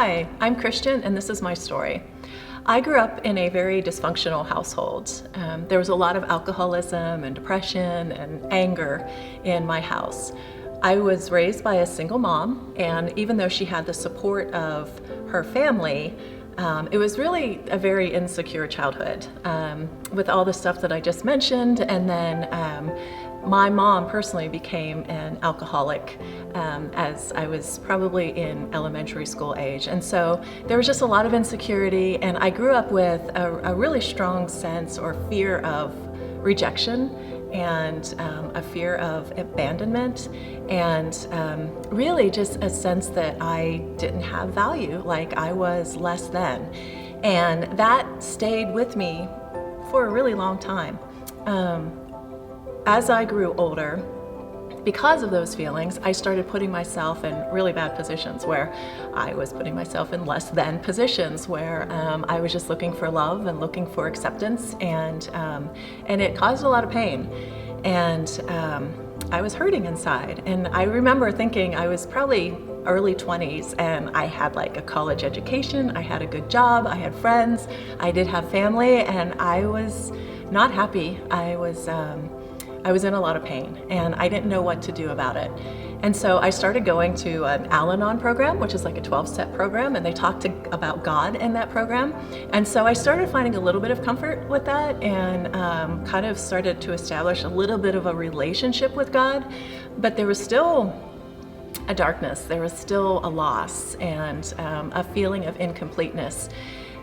Hi, I'm Christian, and this is my story. I grew up in a very dysfunctional household. There was a lot of alcoholism and depression and anger in my house. I was raised by a single mom, and even though she had the support of her family, it was really a very insecure childhood with all the stuff that I just mentioned. And then my mom personally became an alcoholic as I was probably in elementary school age. And so there was just a lot of insecurity, and I grew up with a really strong sense or fear of rejection and a fear of abandonment, and really just a sense that I didn't have value, like I was less than. And that stayed with me for a really long time. As I grew older, because of those feelings, I started putting myself in really bad positions where I was putting myself in less than positions where I was just looking for love and looking for acceptance, and it caused a lot of pain. And I was hurting inside. And I remember thinking I was probably early 20s, and I had like a college education, I had a good job, I had friends, I did have family, and I was not happy. I was in a lot of pain, and I didn't know what to do about it. And so I started going to an Al-Anon program, which is like a 12-step program, and they talked about God in that program. And so I started finding a little bit of comfort with that, and kind of started to establish a little bit of a relationship with God. But there was still a darkness, there was still a loss, and a feeling of incompleteness.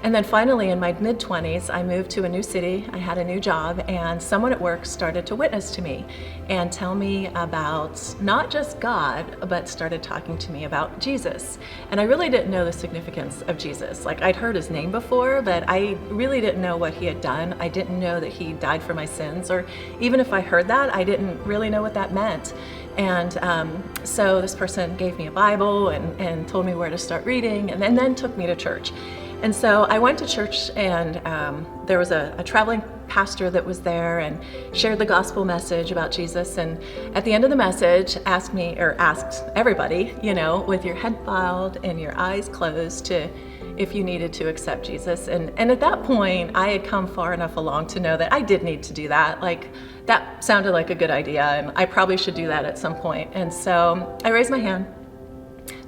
And then finally, in my mid-20s, I moved to a new city, I had a new job, and someone at work started to witness to me and tell me about not just God, but started talking to me about Jesus. And I really didn't know the significance of Jesus. Like, I'd heard his name before, but I really didn't know what he had done. I didn't know that he died for my sins, or even if I heard that, I didn't really know what that meant. And so this person gave me a Bible and told me where to start reading, and then took me to church. And so I went to church, and there was a traveling pastor that was there and shared the gospel message about Jesus. And at the end of the message, asked everybody, with your head bowed and your eyes closed, if you needed to accept Jesus. And at that point, I had come far enough along to know that I did need to do that. Like, that sounded like a good idea, and I probably should do that at some point. And so I raised my hand,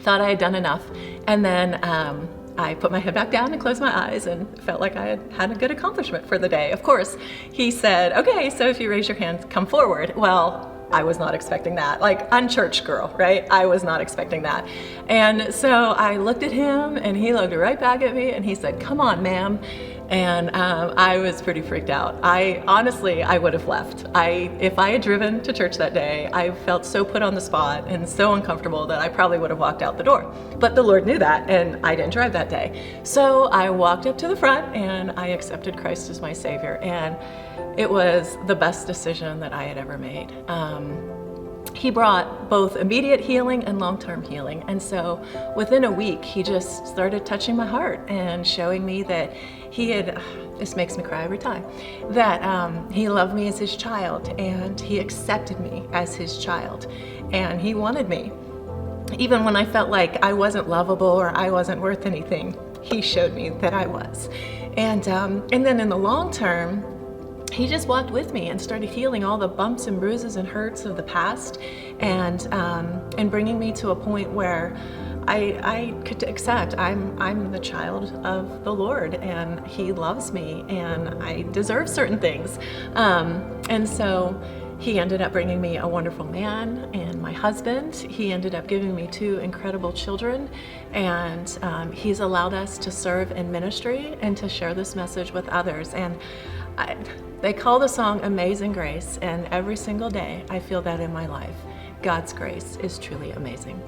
thought I had done enough, and then I put my head back down and closed my eyes and felt like I had a good accomplishment for the day. Of course, he said, okay, so if you raise your hand, come forward. Well, I was not expecting that. Like, unchurched girl, right? I was not expecting that. And so I looked at him, and he looked right back at me, and he said, come on, ma'am. And I was pretty freaked out. Honestly, I would have left. If I had driven to church that day, I felt so put on the spot and so uncomfortable that I probably would have walked out the door. But the Lord knew that, and I didn't drive that day. So I walked up to the front, and I accepted Christ as my Savior. And it was the best decision that I had ever made. He brought both immediate healing and long-term healing. And so within a week, he just started touching my heart and showing me that this makes me cry every time, that he loved me as his child, and he accepted me as his child, and he wanted me. Even when I felt like I wasn't lovable or I wasn't worth anything, he showed me that I was. And then in the long term, he just walked with me and started healing all the bumps and bruises and hurts of the past, and bringing me to a point where I could accept I'm the child of the Lord, and he loves me, and I deserve certain things. And so he ended up bringing me a wonderful man and my husband. He ended up giving me 2 incredible children, and he's allowed us to serve in ministry and to share this message with others. And they call the song Amazing Grace, and every single day I feel that in my life. God's grace is truly amazing.